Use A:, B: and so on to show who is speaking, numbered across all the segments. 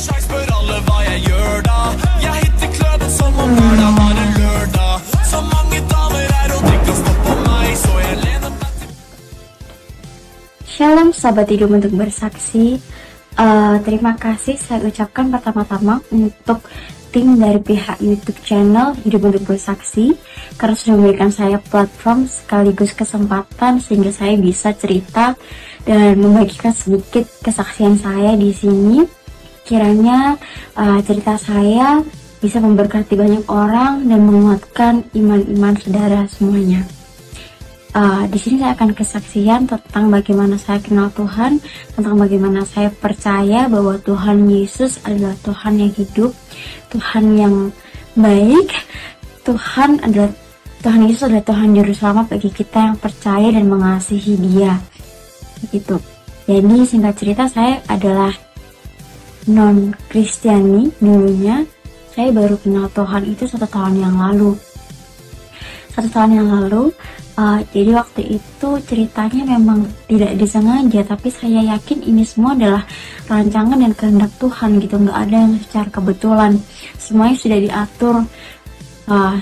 A: Spør alle hva jeg gjør da. Jeg hitter kløden som om hverdag var en lørdag. Så mange damer er og de kan stoppe meg, så jeg lener meg til.
B: Shalom sahabat hidup untuk bersaksi. Terima kasih saya ucapkan pertama-tama untuk tim dari pihak YouTube channel Hidup untuk Bersaksi karena sudah memberikan saya platform sekaligus kesempatan sehingga saya bisa cerita dan membagikan sedikit kesaksian saya di sini. Kiranya cerita saya bisa memberkati banyak orang dan menguatkan iman-iman saudara semuanya. Di sini saya akan kesaksian tentang bagaimana saya kenal Tuhan, tentang bagaimana saya percaya bahwa Tuhan Yesus adalah Tuhan yang hidup, Tuhan yang baik, Tuhan Yesus adalah Tuhan Juru Selamat bagi kita yang percaya dan mengasihi Dia. Begitu. Jadi singkat cerita saya adalah non Kristiani dulunya. Saya baru kenal Tuhan itu 1 tahun yang lalu. 1 tahun yang lalu. Jadi waktu itu ceritanya memang tidak disengaja, tapi saya yakin ini semua adalah rancangan dan kehendak Tuhan gitu, nggak ada yang secara kebetulan, semuanya sudah diatur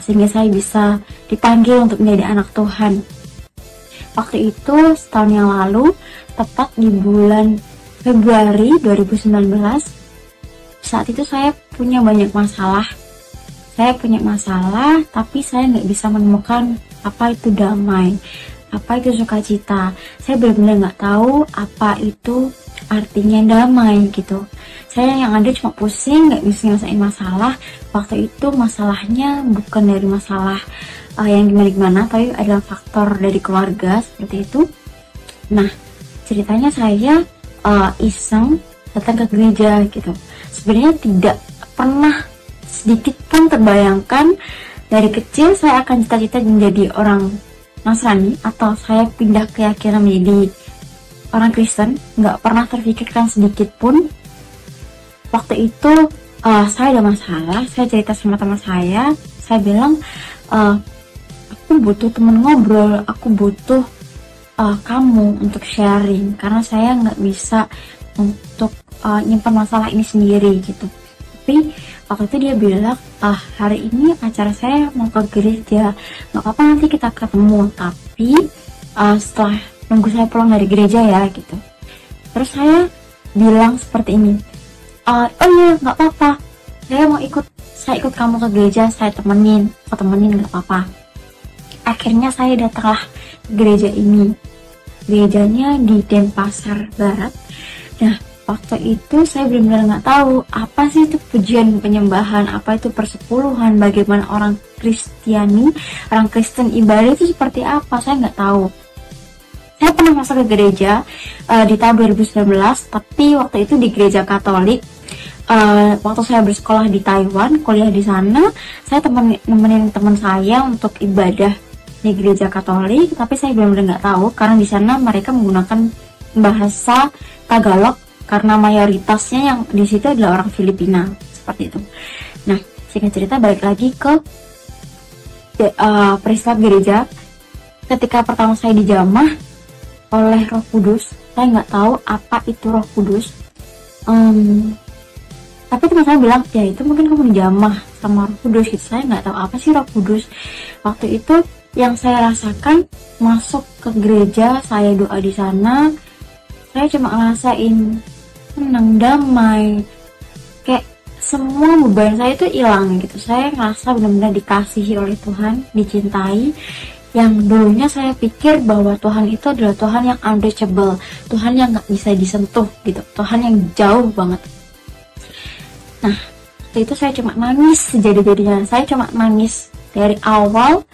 B: sehingga saya bisa dipanggil untuk menjadi anak Tuhan. Waktu itu setahun yang lalu, tepat di bulan Februari 2019, saat itu saya punya banyak masalah. Tapi saya nggak bisa menemukan apa itu damai, apa itu sukacita. Saya benar-benar nggak tahu apa itu artinya damai gitu. Saya yang ada cuma pusing, nggak bisa nyelesain masalah. Waktu itu masalahnya bukan dari masalah yang gimana-gimana, tapi adalah faktor dari keluarga seperti itu. Nah, ceritanya saya iseng datang ke gereja gitu. Sebenarnya tidak pernah sedikit pun terbayangkan dari kecil saya akan cita-cita menjadi orang Nasrani atau saya pindah keyakinan menjadi orang Kristen. Nggak pernah terpikirkan sedikit pun. Waktu itu saya ada masalah, saya cerita sama teman saya bilang aku butuh teman ngobrol, aku butuh kamu untuk sharing karena saya nggak bisa untuk nyimpan masalah ini sendiri gitu. Tapi waktu itu dia bilang, hari ini acara saya mau ke gereja, nggak apa-apa nanti kita ketemu, tapi setelah nunggu saya pulang dari gereja ya gitu. Terus saya bilang seperti ini, oh iya nggak apa-apa, saya ikut kamu ke gereja, saya temenin nggak apa-apa. Akhirnya saya datanglah ke gereja ini, gerejanya di Denpasar Barat. Nah, waktu itu saya benar-benar nggak tahu apa sih itu pujian penyembahan, apa itu persepuluhan, bagaimana orang Kristen ibadah itu seperti apa, saya nggak tahu. Saya pernah masuk ke gereja di tahun 2019, tapi waktu itu di gereja Katolik. Waktu saya bersekolah di Taiwan, kuliah di sana, saya nemenin teman saya untuk ibadah di gereja Katolik, tapi saya benar-benar nggak tahu karena di sana mereka menggunakan bahasa Tagalog karena mayoritasnya yang di situ adalah orang Filipina seperti itu. Nah, singkat cerita balik lagi ke peristiwa gereja. Ketika pertama saya dijamah oleh Roh Kudus, saya nggak tahu apa itu Roh Kudus. Tapi teman saya bilang, ya itu mungkin kamu dijamah sama Roh Kudus gitu. Saya nggak tahu apa sih Roh Kudus. Waktu itu yang saya rasakan masuk ke gereja, saya doa di sana, saya cuma ngerasain tenang, damai, kayak semua beban saya itu hilang gitu. Saya ngerasa benar-benar dikasihi oleh Tuhan, dicintai. Yang dulunya saya pikir bahwa Tuhan itu adalah Tuhan yang untouchable, Tuhan yang nggak bisa disentuh gitu, Tuhan yang jauh banget. Nah, waktu itu saya cuma nangis sejadi-jadinya. Saya cuma nangis dari awal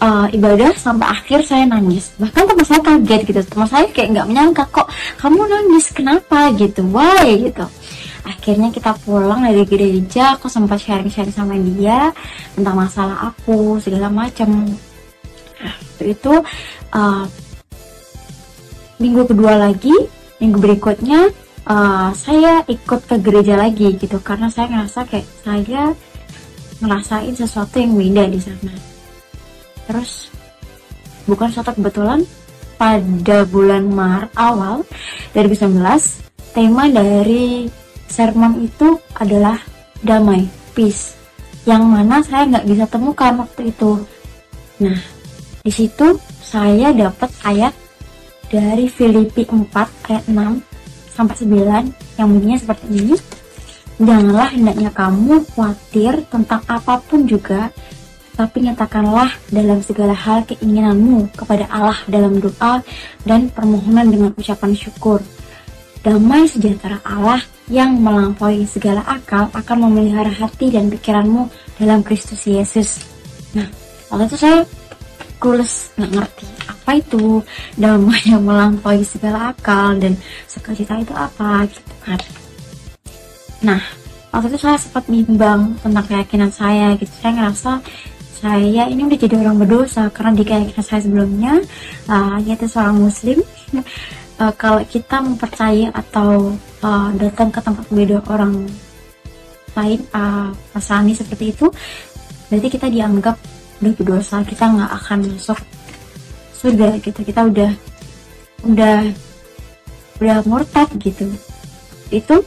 B: ibadah sampai akhir, saya nangis. Bahkan teman saya kaget gitu, teman saya kayak nggak menyangka, kok kamu nangis, kenapa gitu, why gitu. Akhirnya kita pulang dari gereja, aku sempat sharing-sharing sama dia tentang masalah aku segala macam. Waktu itu minggu kedua lagi, minggu berikutnya saya ikut ke gereja lagi gitu, karena saya ngerasa kayak saya ngerasain sesuatu yang beda di sana. Terus bukan suatu kebetulan, pada bulan Maret awal 2019, tema dari sermon itu adalah damai, peace, yang mana saya nggak bisa temukan waktu itu. Nah, di situ saya dapat ayat dari Filipi 4 ayat 6 sampai 9 yang bunyinya seperti ini. Janganlah hendaknya kamu khawatir tentang apapun juga, tapi nyatakanlah dalam segala hal keinginanmu kepada Allah dalam doa dan permohonan dengan ucapan syukur. Damai sejahtera Allah yang melampaui segala akal akan memelihara hati dan pikiranmu dalam Kristus Yesus. Nah, waktu itu saya clueless, nggak ngerti apa itu damai yang melampaui segala akal dan sukacita itu apa gitu kan. Nah, waktu itu saya sempat bimbang tentang keyakinan saya gitu. Saya ngerasa saya ini udah jadi orang berdosa karena di keyakinan saya sebelumnya, yaitu seorang muslim, kalau kita mempercayai atau datang ke tempat beda orang lain, Nasrani seperti itu, berarti kita dianggap udah berdosa, kita nggak akan masuk surga gitu, kita udah murtad gitu. Itu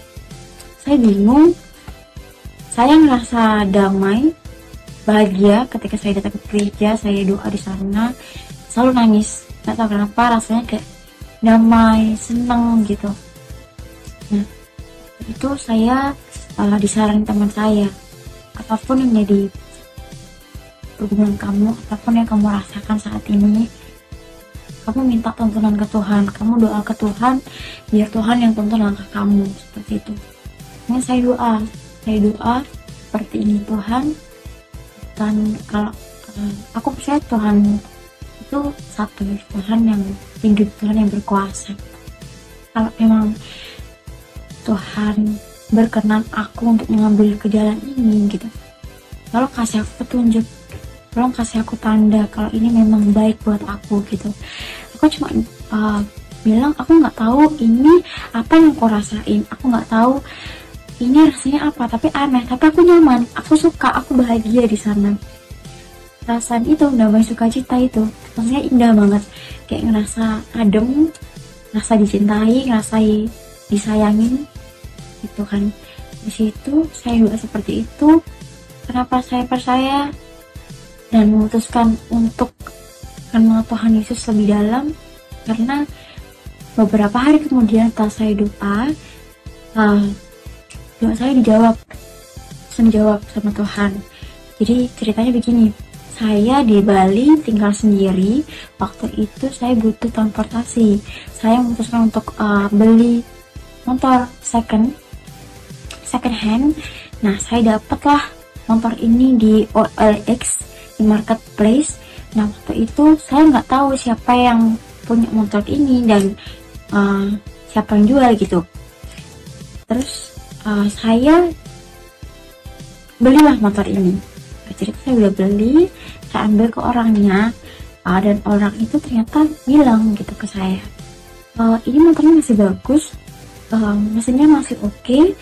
B: saya bingung. Saya ngerasa damai, bahagia ketika saya datang ke gereja, saya doa di sana, selalu nangis, nggak tahu kenapa rasanya kayak damai, seneng gitu. Nah, itu saya disarankan teman saya, apapun yang jadi hubungan kamu, apapun yang kamu rasakan saat ini, kamu minta tuntunan ke Tuhan, kamu doa ke Tuhan, biar Tuhan yang tuntun langkah kamu, seperti itu. Ini saya doa seperti ini, Tuhan. Dan kalau aku percaya Tuhan itu satu, Tuhan yang hidup, Tuhan yang berkuasa. Kalau memang Tuhan berkenan aku untuk mengambil ke jalan ini gitu, tolong kasih aku petunjuk, tolong kasih aku tanda kalau ini memang baik buat aku gitu. Aku cuma bilang aku nggak tahu ini apa yang aku rasain, aku nggak tahu ini rasanya apa, tapi aneh, tapi aku nyaman, aku suka, aku bahagia di sana. Perasaan itu, damai sukacita itu, rasanya indah banget, kayak ngerasa adem, ngerasa dicintai, ngerasa disayangin, gitu kan. Di situ saya juga seperti itu. Kenapa saya percaya dan memutuskan untuk kenal Tuhan Yesus lebih dalam? Karena beberapa hari kemudian setelah saya doa saya dijawab sama Tuhan. Jadi ceritanya begini, saya di Bali tinggal sendiri, waktu itu saya butuh transportasi, saya memutuskan untuk beli motor second hand. Nah, saya dapatlah motor ini di OLX, di marketplace. Nah, waktu itu saya nggak tahu siapa yang punya motor ini dan siapa yang jual gitu. Terus saya belilah motor ini. Jadi saya udah beli, saya ambil ke orangnya, dan orang itu ternyata bilang gitu ke saya, ini motornya masih bagus, mesinnya masih oke,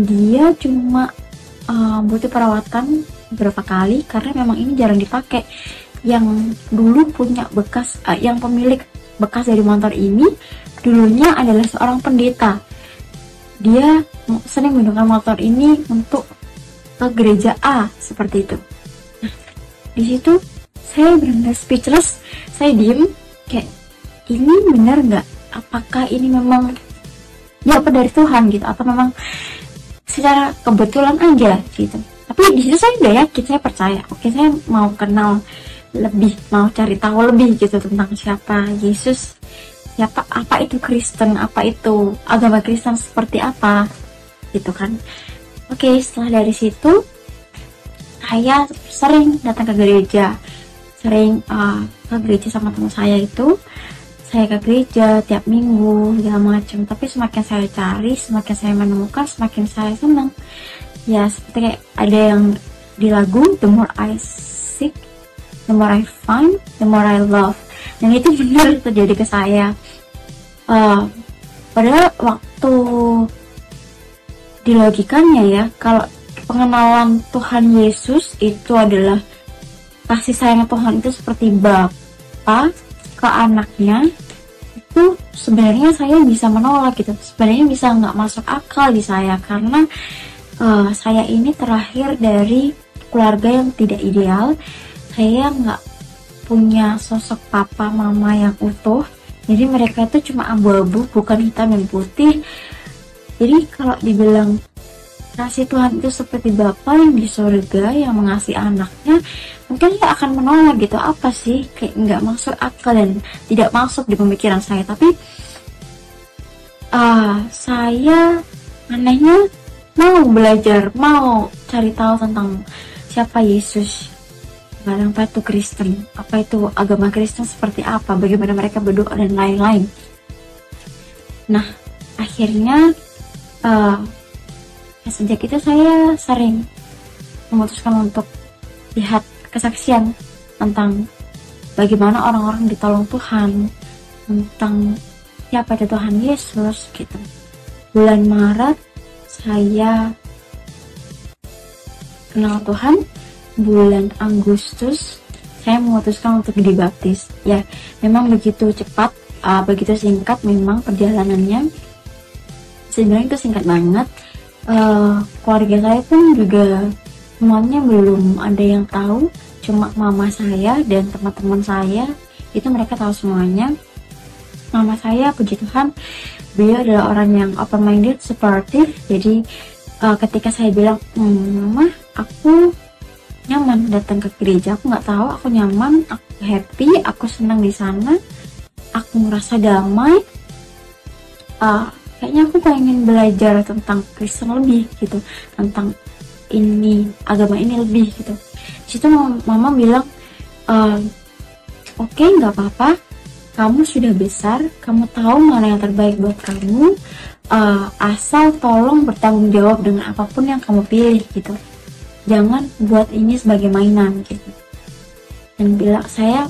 B: dia cuma butuh perawatan beberapa kali karena memang ini jarang dipakai. Yang dulu punya bekas, yang pemilik bekas dari motor ini dulunya adalah seorang pendeta. Dia sering menggunakan motor ini untuk ke gereja A, seperti itu. Nah, di situ saya benar-benar speechless, saya diem, kayak ini benar nggak? Apakah ini memang ya apa dari Tuhan gitu, atau memang secara kebetulan aja gitu? Tapi di situ saya udah yakin, saya percaya. Oke, saya mau kenal lebih, mau cari tahu lebih gitu tentang siapa Yesus. Siapa, apa itu Kristen, apa itu agama Kristen seperti apa gitu kan. Oke, setelah dari situ saya sering datang ke gereja, sering ke gereja sama teman saya itu. Saya ke gereja tiap minggu segala macam, tapi semakin saya cari, semakin saya menemukan, semakin saya senang. Ya, seperti kayak ada yang di lagu, the more I seek, the more I find, the more I love. Dan itu benar terjadi ke saya. Padahal waktu di logikanya ya, kalau pengenalan Tuhan Yesus itu adalah kasih sayang Tuhan itu seperti Bapa ke anaknya, itu sebenarnya saya bisa menolak gitu, sebenarnya bisa nggak masuk akal di saya, karena saya ini terlahir dari keluarga yang tidak ideal. Saya nggak punya sosok papa mama yang utuh, jadi mereka itu cuma abu-abu, bukan hitam dan putih. Jadi kalau dibilang kasih Tuhan itu seperti Bapa yang di surga yang mengasihi anaknya, mungkin saya akan menolak gitu. Apa sih, kayak nggak masuk akal dan tidak masuk di pemikiran saya. Tapi saya anehnya mau belajar, mau cari tahu tentang siapa Yesus, apa itu Kristen, apa itu agama Kristen, seperti apa, bagaimana mereka berdoa dan lain-lain. Nah, akhirnya sejak itu saya sering memutuskan untuk lihat kesaksian tentang bagaimana orang-orang ditolong Tuhan, tentang siapa itu Tuhan Yesus gitu. Bulan Maret saya kenal Tuhan, bulan Agustus saya memutuskan untuk dibaptis. Ya, memang begitu cepat, begitu singkat memang perjalanannya. Sebenarnya itu singkat banget. Keluarga saya pun juga semuanya belum ada yang tahu, cuma mama saya dan teman-teman saya itu mereka tahu semuanya. Mama saya, puji Tuhan, beliau adalah orang yang open minded, supportive. Jadi ketika saya bilang, mama, aku nyaman datang ke gereja, aku nggak tahu, aku nyaman, aku happy, aku senang di sana, aku merasa damai. Kayaknya aku pengen belajar tentang Kristen lebih gitu, tentang ini, agama ini lebih gitu. Di situ mama bilang, oke, nggak apa-apa, kamu sudah besar, kamu tahu mana yang terbaik buat kamu, asal tolong bertanggung jawab dengan apapun yang kamu pilih gitu. Jangan buat ini sebagai mainan gitu. Dan saya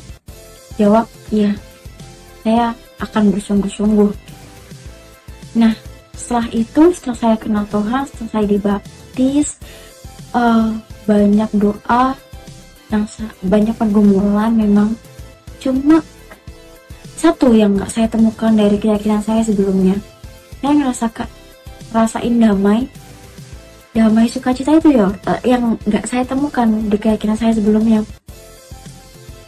B: jawab, iya, saya akan bersungguh-sungguh. Nah, setelah itu, setelah saya kenal Tuhan, setelah saya dibaptis, banyak doa, banyak pergumulan memang. Cuma satu yang nggak saya temukan dari keyakinan saya sebelumnya, saya ngerasain damai sukacita itu ya, yang nggak saya temukan di keyakinan saya sebelumnya.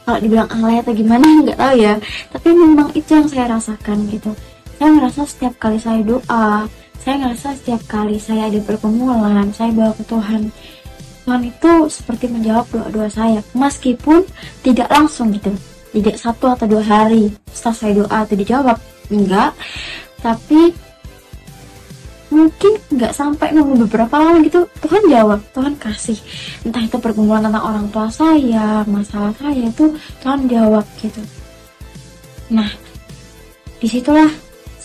B: Kalau dibilang alay atau gimana nggak tahu ya, tapi memang itu yang saya rasakan gitu. Saya ngerasa setiap kali saya doa, saya ngerasa setiap kali saya ada pergumulan, saya bawa ke Tuhan, Tuhan itu seperti menjawab doa-doa saya, meskipun tidak langsung gitu, tidak 1 atau 2 hari setelah saya doa itu dijawab, enggak, tapi mungkin nggak sampai nunggu beberapa lama gitu, Tuhan jawab, Tuhan kasih, entah itu pergumulan tentang orang tua saya, masalah saya, itu Tuhan jawab gitu. Nah, disitulah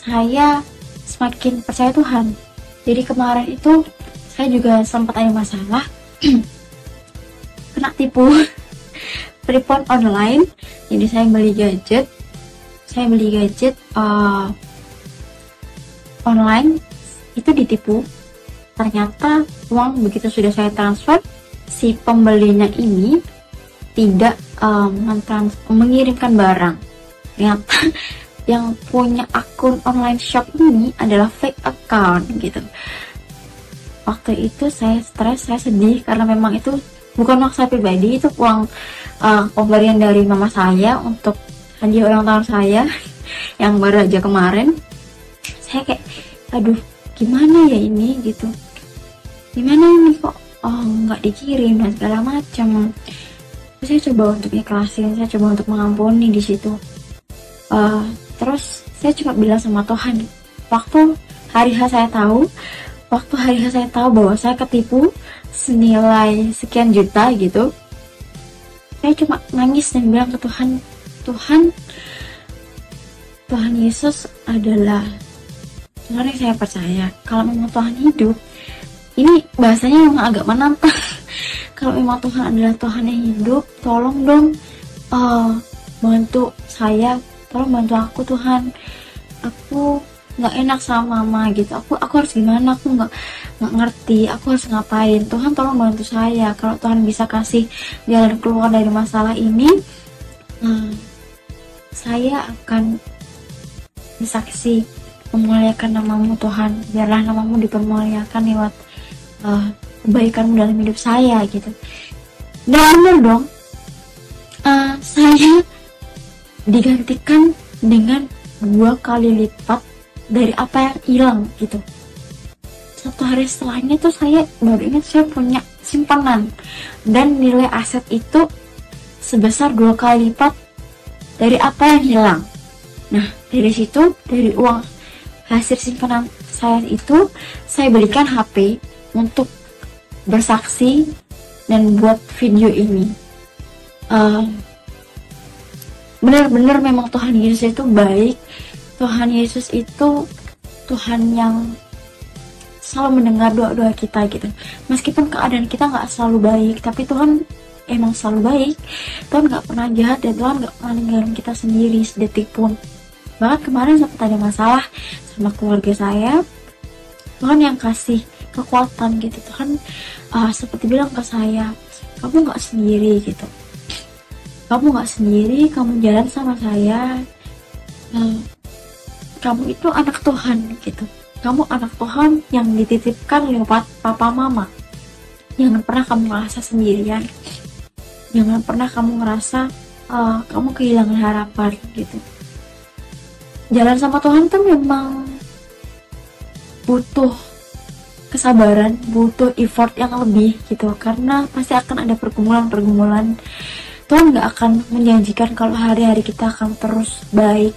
B: saya semakin percaya Tuhan. Jadi kemarin itu saya juga sempat ada masalah kena tipu penipuan online. Jadi saya beli gadget online, itu ditipu. Ternyata uang begitu sudah saya transfer, si pembelinya ini tidak mengirimkan barang. Ternyata yang punya akun online shop ini adalah fake account gitu. Waktu itu saya stres, saya sedih, karena memang itu bukan uang saya pribadi, itu uang pemberian dari mama saya untuk hadiah ulang tahun saya yang baru aja kemarin. Saya kayak, aduh, gimana ya ini gitu, gimana ini kok nggak dikirim dan segala macam. Saya coba untuk ikhlasin, saya coba untuk mengampuni di situ. Terus saya cuma bilang sama Tuhan, waktu hari H saya tahu bahwa saya ketipu senilai sekian juta gitu, saya cuma nangis dan bilang ke Tuhan, Tuhan Yesus adalah Tuhan yang saya percaya. Kalau memang Tuhan hidup, ini bahasanya memang agak menantang. Kalau memang Tuhan adalah Tuhan yang hidup, tolong dong bantu saya, tolong bantu aku Tuhan. Aku nggak enak sama mama gitu, aku harus gimana, aku nggak ngerti aku harus ngapain. Tuhan tolong bantu saya. Kalau Tuhan bisa kasih jalan keluar dari masalah ini, saya akan bersaksi memuliakan namamu Tuhan, biarlah namamu dipermuliakan lewat kebaikanmu dalam hidup saya gitu. Dan benar dong, saya digantikan dengan 2 kali lipat dari apa yang hilang gitu. 1 hari setelahnya tuh saya baru ingat saya punya simpanan dan nilai aset itu sebesar 2 kali lipat dari apa yang hilang. Nah, dari situ, dari uang hasil simpanan saya itu, saya belikan HP untuk bersaksi dan buat video ini. Benar-benar memang Tuhan Yesus itu baik. Tuhan Yesus itu Tuhan yang selalu mendengar doa-doa kita gitu. Meskipun keadaan kita nggak selalu baik, tapi Tuhan emang selalu baik. Tuhan nggak pernah jahat dan Tuhan nggak pernah ninggalin kita sendiri sedetik pun. Bahkan kemarin sempat ada masalah sama keluarga saya, Tuhan yang kasih kekuatan gitu. Tuhan seperti bilang ke saya, kamu nggak sendiri gitu. Kamu nggak sendiri, kamu jalan sama saya. Kamu itu anak Tuhan gitu. Kamu anak Tuhan yang dititipkan lewat papa mama. Jangan pernah kamu ngerasa sendirian. Jangan pernah kamu ngerasa kamu kehilangan harapan gitu. Jalan sama Tuhan tuh memang butuh kesabaran, butuh effort yang lebih gitu. Karena pasti akan ada pergumulan-pergumulan. Tuhan gak akan menjanjikan kalau hari-hari kita akan terus baik.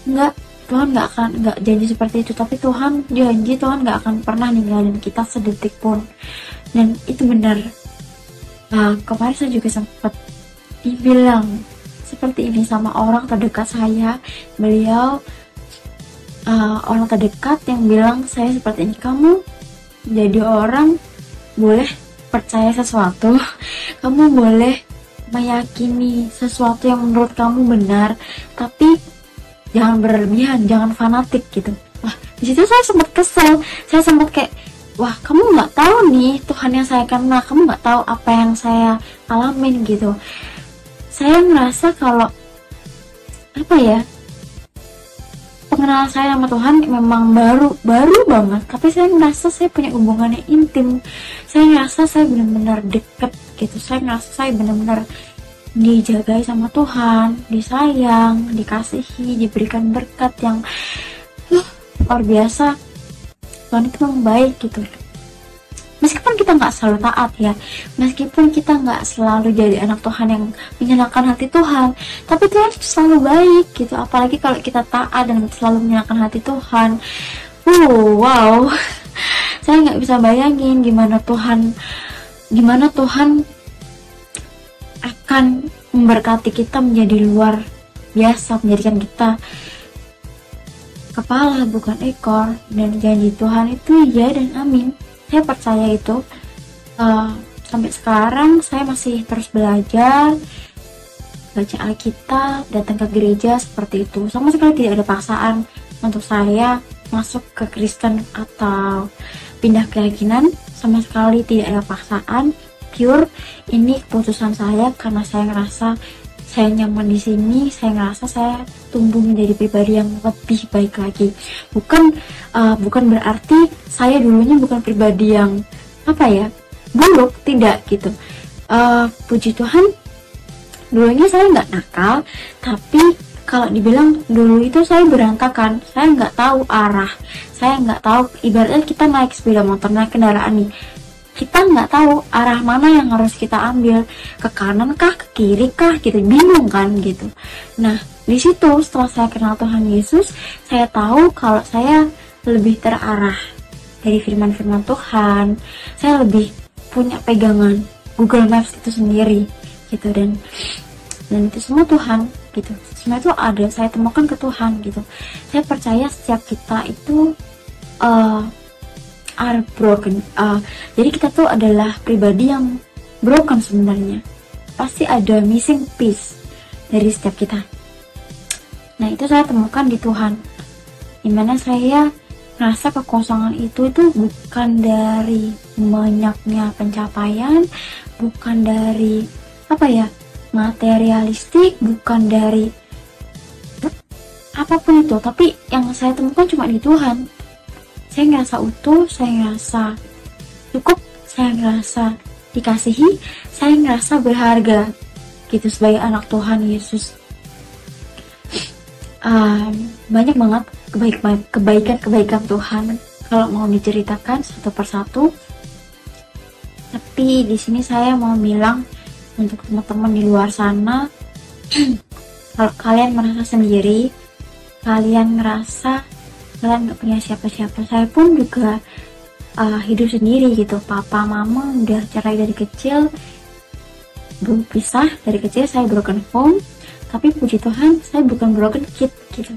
B: Enggak, Tuhan gak janji seperti itu. Tapi Tuhan janji, Tuhan gak akan pernah ninggalin kita sedetik pun. Dan itu benar. Kemarin saya juga sempat dibilang seperti ini sama orang terdekat saya. Beliau orang terdekat yang bilang saya seperti ini, kamu jadi orang boleh percaya sesuatu, kamu boleh meyakini sesuatu yang menurut kamu benar, tapi jangan berlebihan, jangan fanatik gitu. Wah, di situ saya sempat kesel, saya sempat kayak, wah, kamu nggak tahu nih Tuhan yang saya kenal, kamu nggak tahu apa yang saya alamin gitu. Saya ngerasa kalau apa ya, pengenalan saya sama Tuhan memang baru banget, tapi saya ngerasa saya punya hubungan yang intim. Saya ngerasa saya benar-benar deket gitu. Saya ngerasa saya benar-benar dijagai sama Tuhan, disayang, dikasihi, diberikan berkat yang luar biasa. Tuhan itu memang baik gitu. Meskipun kita nggak selalu taat ya, meskipun kita nggak selalu jadi anak Tuhan yang menyenangkan hati Tuhan, tapi Tuhan selalu baik gitu. Apalagi kalau kita taat dan selalu menyenangkan hati Tuhan. Wow, saya nggak bisa bayangin gimana Tuhan akan memberkati kita menjadi luar biasa, menjadikan kita kepala bukan ekor. Dan janji Tuhan itu ya dan amin. Saya percaya itu. Sampai sekarang saya masih terus belajar, baca Alkitab, datang ke gereja seperti itu. Sama sekali tidak ada paksaan untuk saya masuk ke Kristen atau pindah keyakinan. Sama sekali tidak ada paksaan, pure. Ini keputusan saya karena saya ngerasa saya nyaman di sini. Saya ngerasa saya tumbuh menjadi pribadi yang lebih baik lagi. Bukan berarti saya dulunya bukan pribadi yang buruk, tidak gitu. Puji Tuhan, dulunya saya nggak nakal, tapi kalau dibilang dulu itu saya berantakan. Saya nggak tahu arah, saya nggak tahu. Ibaratnya kita naik sepeda motor, naik kendaraan nih, kita nggak tahu arah mana yang harus kita ambil, ke kanan kah, ke kiri kah, gitu, bingung kan gitu. Nah, di situ setelah saya kenal Tuhan Yesus, saya tahu kalau saya lebih terarah dari firman-firman Tuhan. Saya lebih punya pegangan Google Maps itu sendiri gitu, dan itu semua Tuhan gitu. Semua itu ada, saya temukan ke Tuhan gitu. Saya percaya setiap kita itu are broken. Jadi kita tuh adalah pribadi yang broken sebenarnya. Pasti ada missing piece dari setiap kita. Nah, itu saya temukan di Tuhan. Dimana saya rasa kekosongan itu bukan dari banyaknya pencapaian, bukan dari materialistik, bukan dari apapun itu, tapi yang saya temukan cuma di Tuhan. Saya ngerasa utuh, saya ngerasa cukup, saya ngerasa dikasihi, saya ngerasa berharga gitu sebagai anak Tuhan Yesus. Banyak banget kebaikan Tuhan kalau mau diceritakan satu persatu. Tapi di sini saya mau bilang untuk teman-teman di luar sana, kalau kalian merasa sendiri, kalian ngerasa kalian gak punya siapa-siapa, saya pun juga hidup sendiri gitu. Papa mama udah cerai dari kecil, belum pisah dari kecil, saya broken home, tapi puji Tuhan saya bukan broken kid gitu.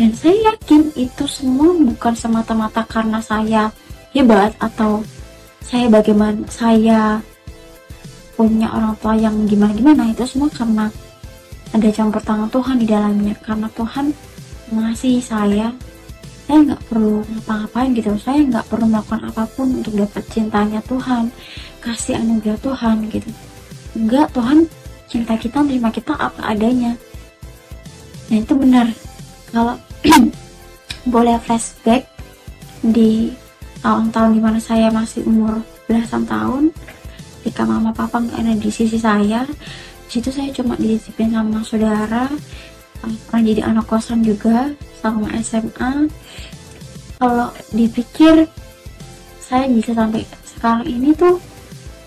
B: Dan saya yakin itu semua bukan semata-mata karena saya hebat atau saya bagaimana, saya punya orang tua yang gimana-gimana. Itu semua karena ada campur tangan Tuhan di dalamnya, karena Tuhan mengasihi saya nggak perlu ngapa-ngapain gitu, saya nggak perlu melakukan apapun untuk dapat cintanya Tuhan, kasih anugerah Tuhan gitu. Enggak, Tuhan cinta kita, terima kita apa adanya. Nah itu benar. Kalau boleh flashback di tahun-tahun dimana saya masih umur belasan tahun, ketika mama papa nggak ada di sisi saya, disitu saya cuma dititipin sama saudara, pernah jadi anak kosan juga sama SMA. Kalau dipikir saya bisa sampai sekarang ini tuh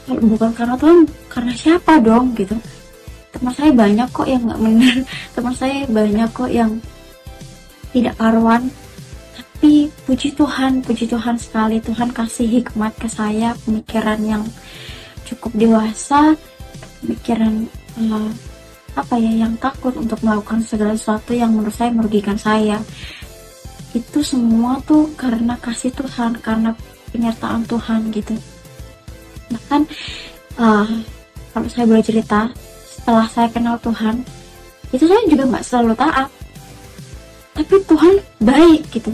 B: kalau bukan karena Tuhan, karena siapa dong gitu. Teman saya banyak kok yang nggak benar, teman saya banyak kok yang tidak karuan, tapi puji Tuhan sekali, Tuhan kasih hikmat ke saya, pemikiran yang cukup dewasa, pemikiran yang takut untuk melakukan segala sesuatu yang menurut saya merugikan saya. Itu semua tuh karena kasih Tuhan, karena penyertaan Tuhan gitu. Bahkan kalau saya boleh cerita, setelah saya kenal Tuhan, itu saya juga nggak selalu taat, tapi Tuhan baik gitu.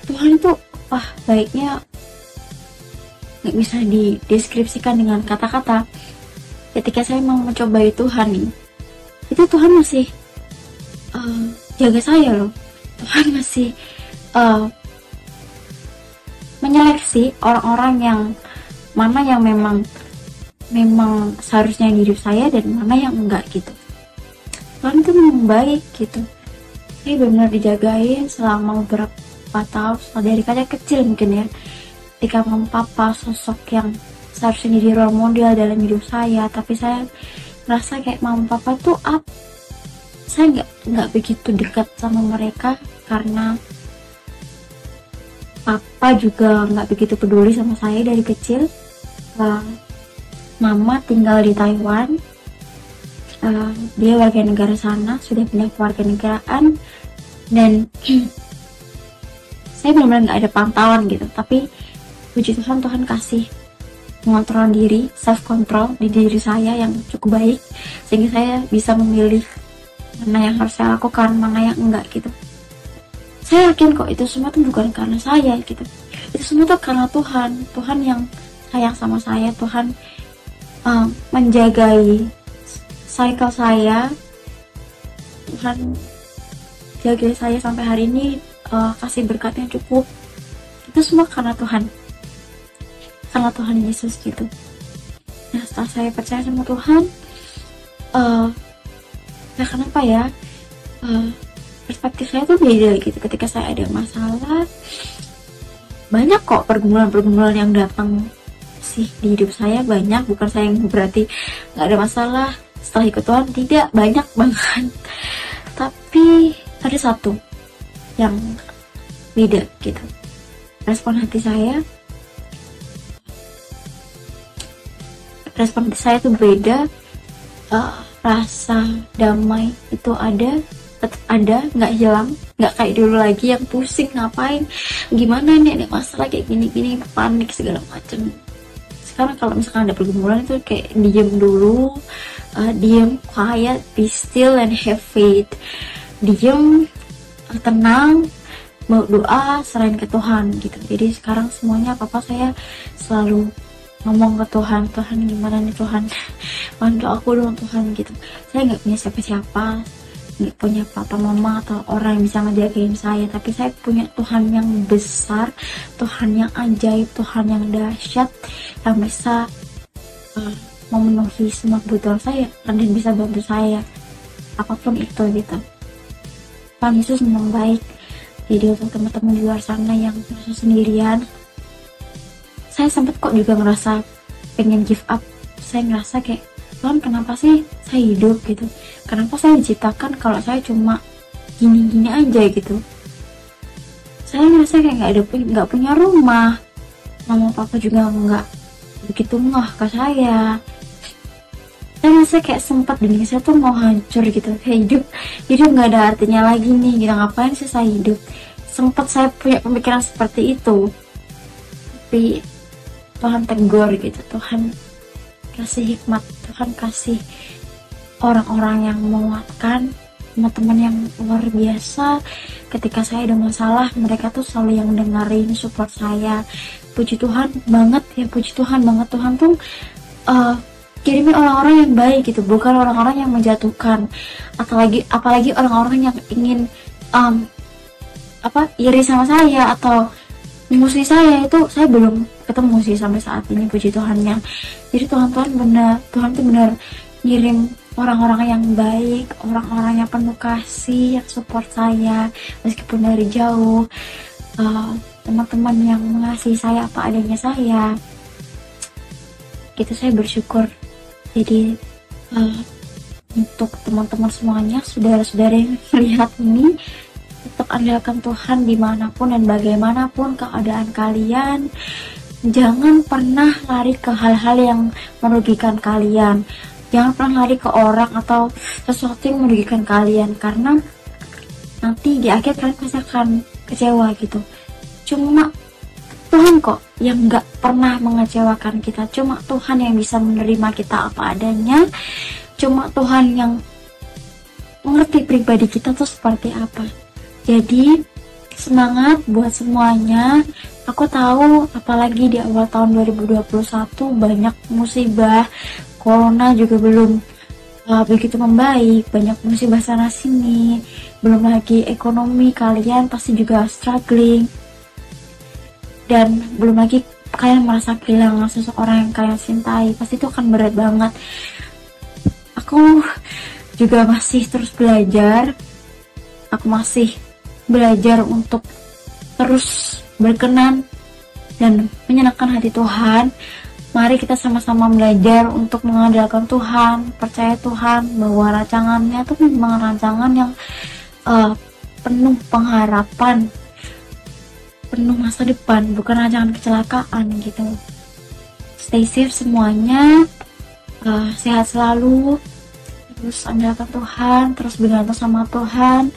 B: Tuhan itu baiknya nggak bisa dideskripsikan dengan kata-kata. Ketika saya mau mencobai Tuhan nih, itu Tuhan masih jaga saya loh. Tuhan masih menyeleksi orang-orang yang mana yang memang seharusnya di hidup saya dan mana yang enggak gitu. Tuhan itu memang baik gitu. Saya benar-benar dijagain selama beberapa tahun, dari kecil mungkin ya. Ketika mama papa sosok yang seharusnya jadi role model dalam hidup saya, tapi saya merasa kayak mama papa tuh saya nggak begitu dekat sama mereka karena papa juga nggak begitu peduli sama saya dari kecil. Mama tinggal di Taiwan, dia warga negara sana, sudah pindah keluarga negaraan, dan saya benar-benar nggak ada pantauan gitu. Tapi puji Tuhan, Tuhan kasih mengontrol diri, self control di diri saya yang cukup baik, sehingga saya bisa memilih mana yang harus saya lakukan, mana yang enggak gitu. Saya yakin kok itu semua tuh bukan karena saya gitu, itu semua tuh karena Tuhan yang sayang sama saya. Tuhan menjagai cycle saya, Tuhan jaga saya sampai hari ini, kasih berkatnya cukup. Itu semua karena Tuhan Yesus gitu. Nah setelah saya percaya sama Tuhan, kenapa ya, perspektif saya tuh beda gitu. Ketika saya ada masalah, banyak kok pergumulan yang datang sih di hidup saya, banyak. Bukan saya yang berarti nggak ada masalah setelah ikut Tuhan, tidak, banyak banget. Tapi ada satu yang beda gitu, respon hati saya tuh beda. Rasa damai itu ada, tetap ada, nggak hilang, nggak kayak dulu lagi yang pusing ngapain, gimana nih ada masalah kayak gini panik segala macem. Sekarang kalau misalkan ada pergumulan itu kayak diem dulu, diem, quiet, be still and have faith. Diem, tenang, mau doa, serahin ke Tuhan gitu. Jadi sekarang semuanya apa saya selalu ngomong ke Tuhan gimana nih Tuhan, bantu aku dong Tuhan gitu. Saya nggak punya siapa-siapa, nggak punya papa mama atau orang yang bisa ngejagain saya, tapi saya punya Tuhan yang besar, Tuhan yang ajaib, Tuhan yang dahsyat, yang bisa memenuhi semua kebutuhan saya dan bisa bantu saya apapun itu gitu. Tuhan Yesus memang baik. Jadi untuk teman-teman di luar sana yang merasa sendirian, saya sempat kok juga ngerasa pengen give up. Saya ngerasa kayak, Tuhan kenapa sih saya hidup gitu, kenapa saya diciptakan kalau saya cuma gini-gini aja gitu. Saya ngerasa kayak nggak punya rumah, mama papa juga nggak begitu ngeh ke saya. Saya ngerasa kayak sempat dunia saya tuh mau hancur gitu, kayak hidup nggak ada artinya lagi nih gitu, ngapain sih saya hidup. Sempat saya punya pemikiran seperti itu, tapi Tuhan tegur gitu, Tuhan kasih hikmat, Tuhan kasih orang-orang yang menguatkan, teman-teman yang luar biasa. Ketika saya ada masalah, mereka tuh selalu yang dengerin, support saya. Puji Tuhan banget ya, puji Tuhan banget, Tuhan tuh kirimin orang-orang yang baik gitu, bukan orang-orang yang menjatuhkan, apalagi orang-orang yang ingin iri sama saya atau musuh saya. Itu saya belum ketemu sih sampai saat ini, puji Tuhannya. Jadi Tuhan tuh benar ngirim orang-orang yang baik, orang-orang yang penuh kasih, yang support saya meskipun dari jauh, teman-teman yang mengasihi saya apa adanya saya. Gitu saya bersyukur. Jadi untuk teman-teman semuanya, saudara-saudara yang melihat ini, tetap andalkan Tuhan dimanapun dan bagaimanapun keadaan kalian. Jangan pernah lari ke hal-hal yang merugikan kalian. Jangan pernah lari ke orang atau sesuatu yang merugikan kalian, karena nanti di akhir kalian pasti akan kecewa gitu. Cuma Tuhan kok yang gak pernah mengecewakan kita. Cuma Tuhan yang bisa menerima kita apa adanya. Cuma Tuhan yang mengerti pribadi kita tuh seperti apa. Jadi semangat buat semuanya. Aku tahu apalagi di awal tahun 2021 banyak musibah, corona juga belum begitu membaik, banyak musibah sana sini, belum lagi ekonomi kalian pasti juga struggling, dan belum lagi kalian merasa kehilangan seseorang yang kalian cintai, pasti itu akan berat banget. Aku juga masih terus belajar, aku masih belajar untuk terus berkenan dan menyenangkan hati Tuhan. Mari kita sama-sama belajar untuk mengandalkan Tuhan, percaya Tuhan bahwa rancangannya itu memang rancangan yang penuh pengharapan, penuh masa depan, bukan rancangan kecelakaan gitu. Stay safe semuanya, sehat selalu, terus andalkan Tuhan, terus bergantung sama Tuhan.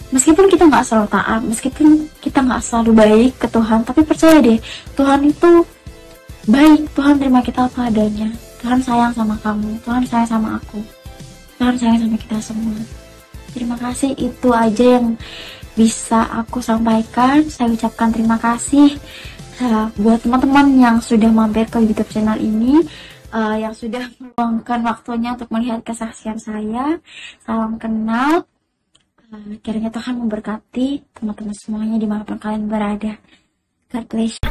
B: Meskipun kita nggak selalu taat, meskipun kita nggak selalu baik ke Tuhan, tapi percaya deh, Tuhan itu baik. Tuhan terima kita apa adanya. Tuhan sayang sama kamu, Tuhan sayang sama aku, Tuhan sayang sama kita semua. Terima kasih, itu aja yang bisa aku sampaikan. Saya ucapkan terima kasih buat teman-teman yang sudah mampir ke YouTube channel ini, yang sudah meluangkan waktunya untuk melihat kesaksian saya. Salam kenal. Kiranya Tuhan memberkati teman-teman semuanya dimanapun kalian berada. God bless you.